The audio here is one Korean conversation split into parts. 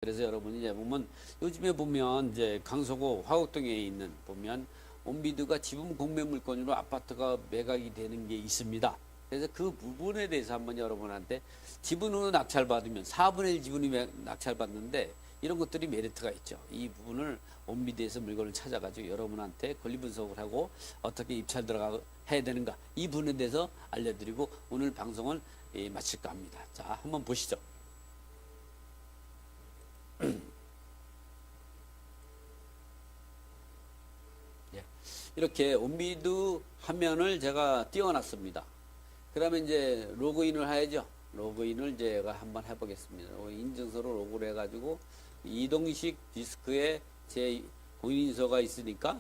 그래서 여러분이 이제 보면 요즘에 보면 이제 강서구 화곡동에 있는 보면 온비드가 지분 공매 물건으로 아파트가 매각이 되는 게 있습니다. 그래서 그 부분에 대해서 한번 여러분한테 지분으로 낙찰받으면 4분의 1 지분이 낙찰받는데 이런 것들이 메리트가 있죠. 이 부분을 온비드에서 물건을 찾아가지고 여러분한테 권리 분석을 하고 어떻게 입찰 들어가 해야 되는가 이 부분에 대해서 알려드리고 오늘 방송을 마칠까 합니다. 자, 한번 보시죠. 이렇게 온비드 화면을 제가 띄워놨습니다. 그러면 이제 로그인을 해야죠. 로그인을 제가 한번 해보겠습니다. 인증서로 로그를 해가지고 이동식 디스크에 제 공인인서가 있으니까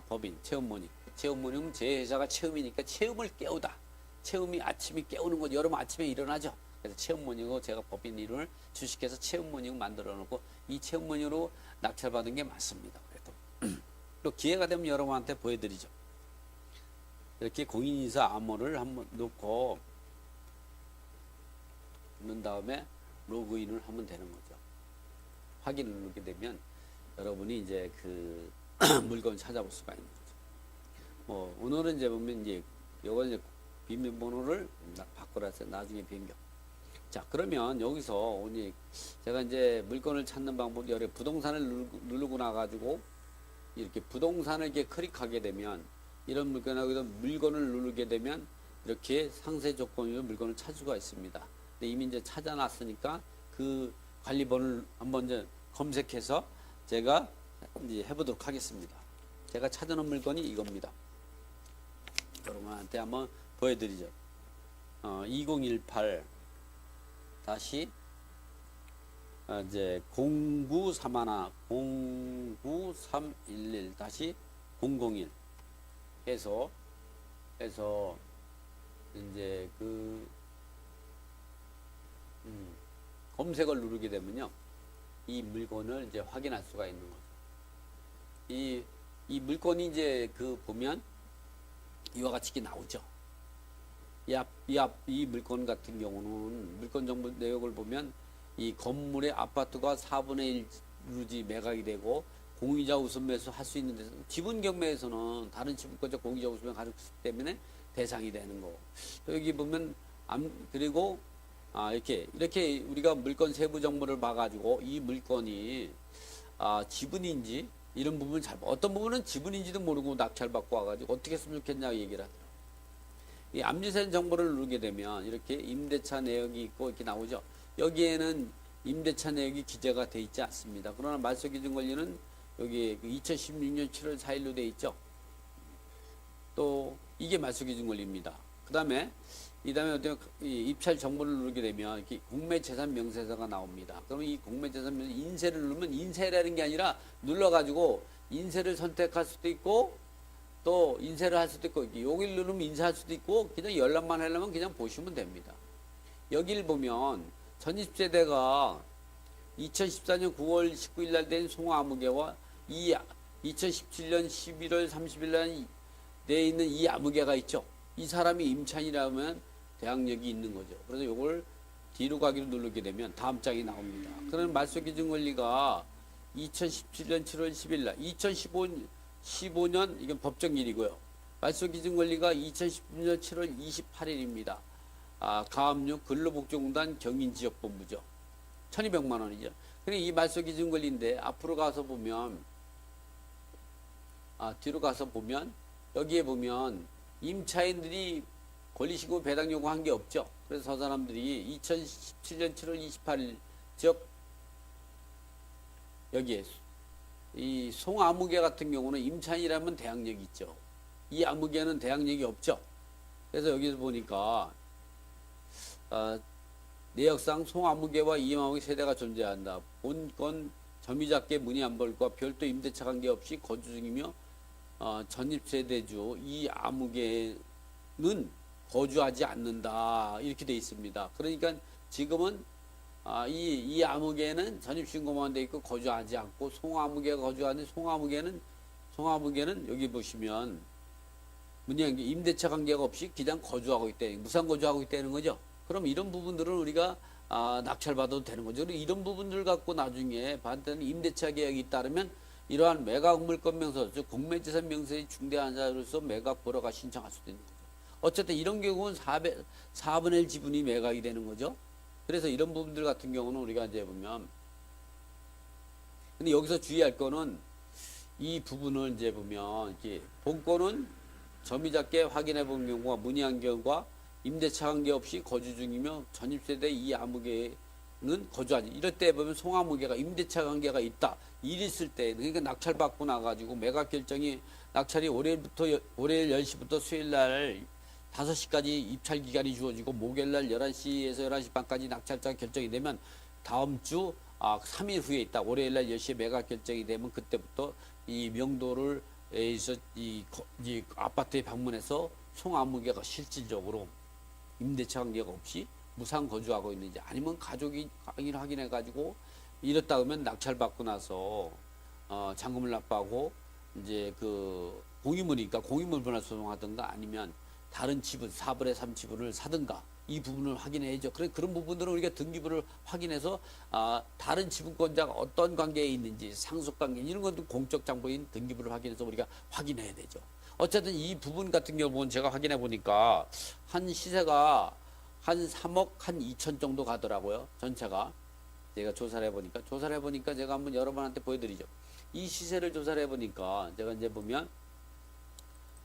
법인 체험모닝. 체험모닝은 제 회사가 체험이니까 체험을 깨우다. 체험이 아침에 깨우는 거죠. 여러분 아침에 일어나죠. 그래서 체험모닝으로 제가 법인 이름을 주식해서 체험모닝 만들어 놓고 이 체험모닝으로 낙찰받은 게 맞습니다. 그래도 또 기회가 되면 여러분한테 보여드리죠. 이렇게 공인인사 암호를 한번 넣고 넣은 다음에 로그인을 하면 되는 거죠. 확인을 누르게 되면 여러분이 이제 그 물건을 찾아볼 수가 있는 거죠. 뭐 오늘은 이제 보면 이제 요거 이제 비밀번호를 바꾸라 해서 나중에 변경. 자, 그러면 여기서 오늘 제가 이제 물건을 찾는 방법이 여러 부동산을 누르고 나가지고 이렇게 부동산을 이렇게 클릭하게 되면 이런 물건하고 물건을 누르게 되면 이렇게 상세 조건으로 물건을 찾을 수가 있습니다. 근데 이미 이제 찾아놨으니까 그 관리번호를 한번 이제 검색해서 제가 이제 해보도록 하겠습니다. 제가 찾아놓은 물건이 이겁니다. 여러분한테 한번 보여드리죠. 2018 다시 이제 09311 09311 다시 001 해서 이제 그 검색을 누르게 되면요 이 물건을 이제 확인할 수가 있는 거죠. 이 물건이 이제 그 보면 이와 같이 이렇게 나오죠. 이 물건 같은 경우는 물건 정보 내역을 보면 이 건물의 아파트가 4분의 1루지 매각이 되고 공유자 우선 매수 할 수 있는 데서 지분 경매에서는 다른 지분권자 공유자 우선 매각 가졌기 때문에 대상이 되는 거. 여기 보면 그리고 이렇게 우리가 물건 세부 정보를 봐가지고 이 물건이 지분인지 이런 부분을 어떤 부분은 지분인지도 모르고 낙찰 받고 와가지고 어떻게 했으면 좋겠냐 얘기를 하더라고요. 이 암지세 정보를 누르게 되면 이렇게 임대차 내역이 있고 이렇게 나오죠. 여기에는 임대차 내역이 기재가 되어 있지 않습니다. 그러나 말소기준 권리는 여기 2016년 7월 4일로 되어 있죠. 또 이게 말소기준 권리입니다. 그 다음에 어떤 입찰 정보를 누르게 되면 이렇게 공매재산 명세서가 나옵니다. 그러면 이 공매재산 명세서 인쇄를 누르면 인쇄라는 게 아니라 눌러가지고 인쇄를 선택할 수도 있고 또 인쇄를 할 수도 있고 여기를 누르면 인쇄할 수도 있고 그냥 열람만 하려면 그냥 보시면 됩니다. 여기를 보면 전입세대가 2014년 9월 19일 날 된 송아무개와 이 2017년 11월 30일 날 내에 있는 이 아무개가 있죠. 이 사람이 임찬이라면 대항력이 있는 거죠. 그래서 이걸 뒤로 가기로 누르게 되면 다음 장이 나옵니다. 그러면 말소기준 권리가 2017년 7월 10일 날 2015년 이건 법정일이고요. 말소기준 권리가 2016년 7월 28일입니다. 가압류 근로복지공단 경인지역본부죠. 1200만 원이죠. 그리고 이 말소기준 권리인데 앞으로 가서 보면 뒤로 가서 보면 여기에 보면 임차인들이 권리신고 배당 요구한 게 없죠. 그래서 저 사람들이 2017년 7월 28일 즉 여기에 이 송아무개 같은 경우는 임차인이라면 대항력이 있죠. 이 아무개는 대항력이 없죠. 그래서 여기서 보니까 내역상 송아무개와 이아무개 세대가 존재한다. 본건 점유자께 문의 안 벌과 별도 임대차 관계없이 거주 중이며 전입세대주 이 아무개는 거주하지 않는다. 이렇게 돼 있습니다. 그러니까 지금은 이 아무개는 전입신고만 돼 있고 거주하지 않고 송아무개가 거주하는데 송아무개는 여기 보시면 문양 임대차 관계가 없이 그냥 거주하고 있다. 무상 거주하고 있다는 거죠. 그럼 이런 부분들은 우리가 낙찰받아도 되는 거죠. 그리고 이런 부분들 갖고 나중에 반대는 임대차 계약이 잇따르면 이러한 매각 물권 명서, 즉 공매재산 명세의 중대한 자로서 매각 불허가 신청할 수도 있는 거죠. 어쨌든 이런 경우는 4분의 1 지분이 매각이 되는 거죠. 그래서 이런 부분들 같은 경우는 우리가 이제 보면, 근데 여기서 주의할 거는 이 부분을 이제 보면 이렇게 본권은 점유자께 확인해 본 경우와 문의한 경우가 임대차 관계 없이 거주 중이며 전입세대 이 아무개는 거주하지. 이럴 때 보면 송아무개가 임대차 관계가 있다. 일 있을 때, 그러니까 낙찰받고 나가지고 매각 결정이 낙찰이 월요일 10시부터 수요일 날 5시까지 입찰 기간이 주어지고 목요일 날 11시에서 11시 반까지 낙찰자 결정이 되면 다음 주 3일 후에 있다. 월요일 날 10시에 매각 결정이 되면 그때부터 이 명도를 이 아파트에 방문해서 송아무개가 실질적으로 임대차 관계가 없이 무상 거주하고 있는지 아니면 가족이 확인해 가지고 이렇다 하면 낙찰받고 나서 잔금을 납부하고 이제 그 공유물이니까 공유물 분할 소송하든가 아니면 다른 지분 4분의 3 지분을 사든가 이 부분을 확인해야죠. 그런 부분들은 우리가 등기부를 확인해서 다른 지분권자가 어떤 관계에 있는지 상속관계 이런 것도 공적 장부인 등기부를 확인해서 우리가 확인해야 되죠. 어쨌든 이 부분 같은 경우는 제가 확인해 보니까 한 시세가 한 3억 한 2천 정도 가더라고요. 전체가. 제가 조사를 해보니까 제가 한번 여러분한테 보여드리죠. 이 시세를 조사를 해보니까 제가 이제 보면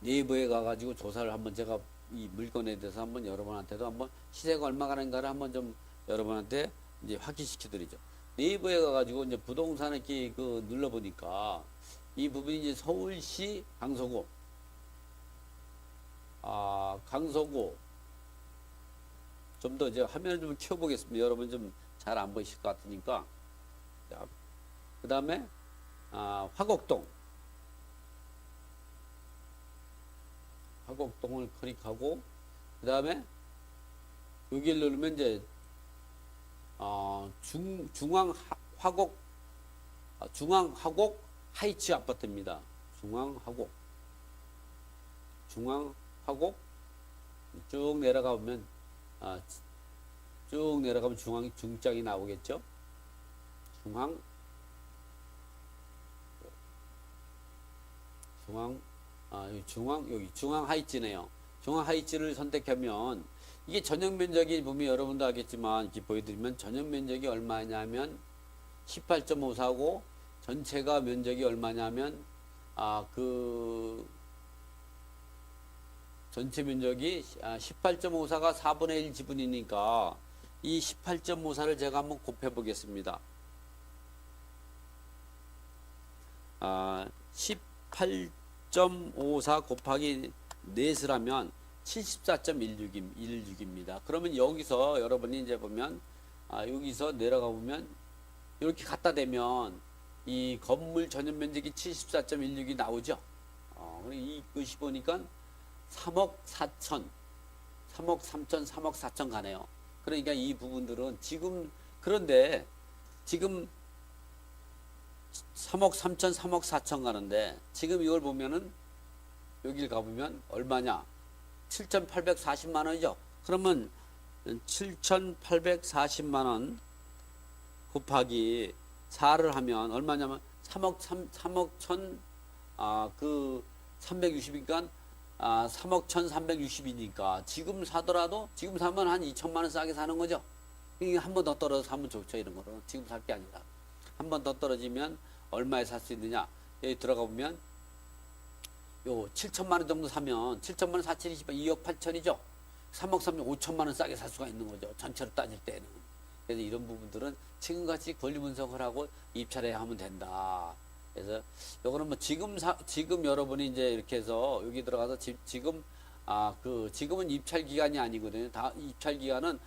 네이버에 가가지고 조사를 한번 제가 이 물건에 대해서 한번 여러분한테도 한번 시세가 얼마 가는가를 한번 좀 여러분한테 이제 확인시켜 드리죠. 네이버에 가가지고 이제 부동산 이렇게 그 눌러보니까 이 부분이 이제 서울시 강서구 강서구 좀 더 이제 화면을 좀 키워보겠습니다. 여러분 좀 잘 안 보이실 것 같으니까. 그 다음에 화곡동을 클릭하고 그 다음에 여기를 누르면 이제 중앙 화곡 하이츠 아파트입니다. 중앙 화곡 쭉 내려가 보면 중장이 나오겠죠. 여기 중앙 하이츠네요. 중앙 하이츠를 선택하면 이게 전용 면적이 보면 여러분도 알겠지만 이렇게 보여드리면 전용 면적이 얼마냐면 18.54고 전체가 면적이 얼마냐면 전체 면적이 18.54가 4분의 1 지분이니까 이 18.54를 제가 한번 곱해 보겠습니다. 18.54 곱하기 넷을 하면 74.16입니다. 그러면 여기서 여러분이 이제 보면 여기서 내려가 보면 이렇게 갖다 대면 이 건물 전용 면적이 74.16이 나오죠. 이것이 보니까 3억 3천, 3억 4천 가네요. 그러니까 이 부분들은 그런데 지금 3억 3천, 3억 4천 가는데 지금 이걸 보면은 여기를 가보면 얼마냐? 7,840만 원이죠. 그러면 7,840만 원 곱하기 4를 하면 얼마냐면 3억 360이니까 3억 1,360이니까 지금 사더라도 지금 사면 한 2천만 원 싸게 사는 거죠. 한 번 더 떨어져 사면 좋죠. 이런 거로 지금 살 게 아니라 한 번 더 떨어지면 얼마에 살 수 있느냐. 여기 들어가 보면 요 7천만 원 정도 사면 7천만 원 4,020원 2억 8천이죠. 3억 3천 5천만 원 싸게 살 수가 있는 거죠. 전체로 따질 때는. 그래서 이런 부분들은 지금같이 권리 분석을 하고 입찰해야 하면 된다. 그래서 요거는 뭐 지금 여러분이 이제 이렇게 해서 여기 들어가서 지금은 입찰 기간이 아니거든요. 입찰 기간은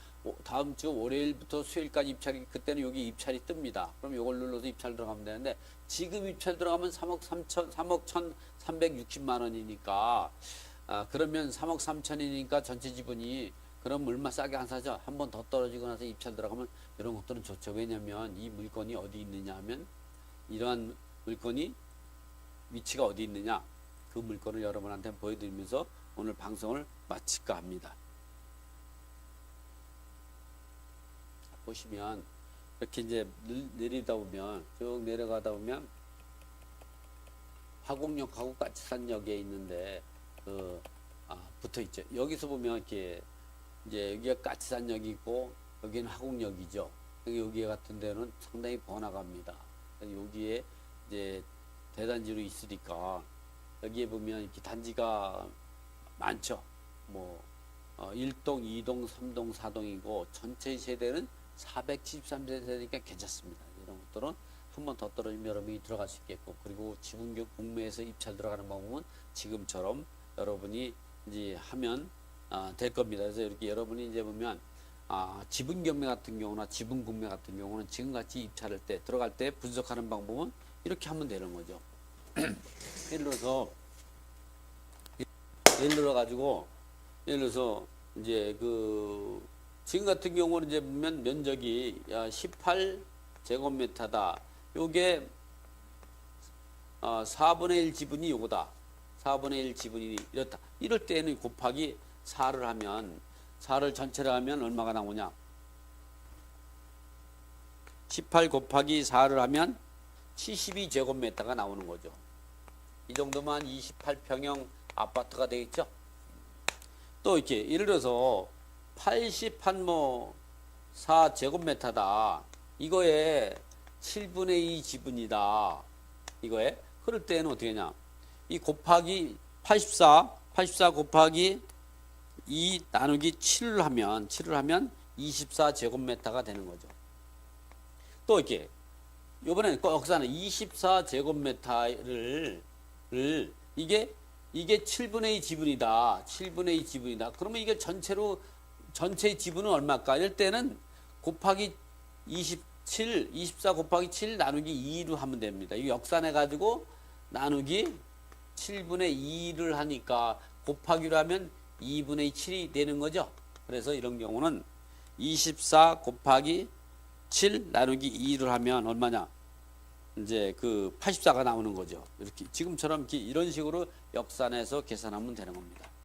다음 주 월요일부터 수요일까지 입찰이 그때는 여기 입찰이 뜹니다. 그럼 요걸 눌러서 입찰 들어가면 되는데 지금 입찰 들어가면 3억 1,360만 원이니까 그러면 3억 3천이니까 전체 지분이 그럼 얼마 싸게 안 사죠. 한 번 더 떨어지고 나서 입찰 들어가면 이런 것들은 좋죠. 왜냐하면 이 물건이 어디 있느냐 하면 이러한 물건이 위치가 어디 있느냐 그 물건을 여러분한테 보여드리면서 오늘 방송을 마칠까 합니다. 보시면 이렇게 이제 내리다 보면 쭉 내려가다 보면 화곡역하고 까치산역에 있는데 붙어 있죠. 여기서 보면 이렇게 이제 여기가 까치산역이 있고 여기는 화곡역이죠. 여기 같은 데는 상당히 번화가입니다. 여기에 이제 대단지로 있으니까 여기에 보면 이렇게 단지가 많죠. 뭐 1동, 2동, 3동, 4동이고 전체 세대는 473세대니까 괜찮습니다. 이런 것들은 한 번 더 떨어지면 여러분이 들어갈 수 있겠고, 그리고 지분교육 공매에서 입찰 들어가는 방법은 지금처럼 여러분이 이제 하면 될 겁니다. 그래서 이렇게 여러분이 이제 보면 지분 경매 같은 경우나 지분 공매 같은 경우는 지금같이 입찰할 때 들어갈 때 분석하는 방법은 이렇게 하면 되는 거죠. 예를 들어서 이제 지금 같은 경우는 이제 보면 면적이 18제곱미터다. 요게 4분의 1 지분이 요거다. 4분의 1 지분이 이렇다. 이럴 때는 곱하기 4를 하면 4를 전체를 하면 얼마가 나오냐? 18 곱하기 4를 하면 72제곱미터가 나오는 거죠. 이 정도면 28평형 아파트가 되겠죠. 또 이렇게 예를 들어서 84제곱미터다. 이거에 7분의 2 지분이다. 이거에 그럴 때는 어떻게 하냐? 이 곱하기 84 곱하기 2 나누기 7을 하면 24제곱미터가 되는 거죠. 또 이렇게 이번에는 여기서는 24제곱미터를 이게 7분의 2 지분이다. 7분의 2 지분이다. 그러면 이게 전체의 지분은 얼마일까? 이럴 때는 곱하기 24 곱하기 7 나누기 2로 하면 됩니다. 이거 역산해 가지고 나누기 7분의 2를 하니까 곱하기로 하면 2분의 7이 되는 거죠. 그래서 이런 경우는 24 곱하기 7 나누기 2를 하면 얼마냐? 이제 84가 나오는 거죠. 이렇게 지금처럼 이런 식으로 역산해서 계산하면 되는 겁니다.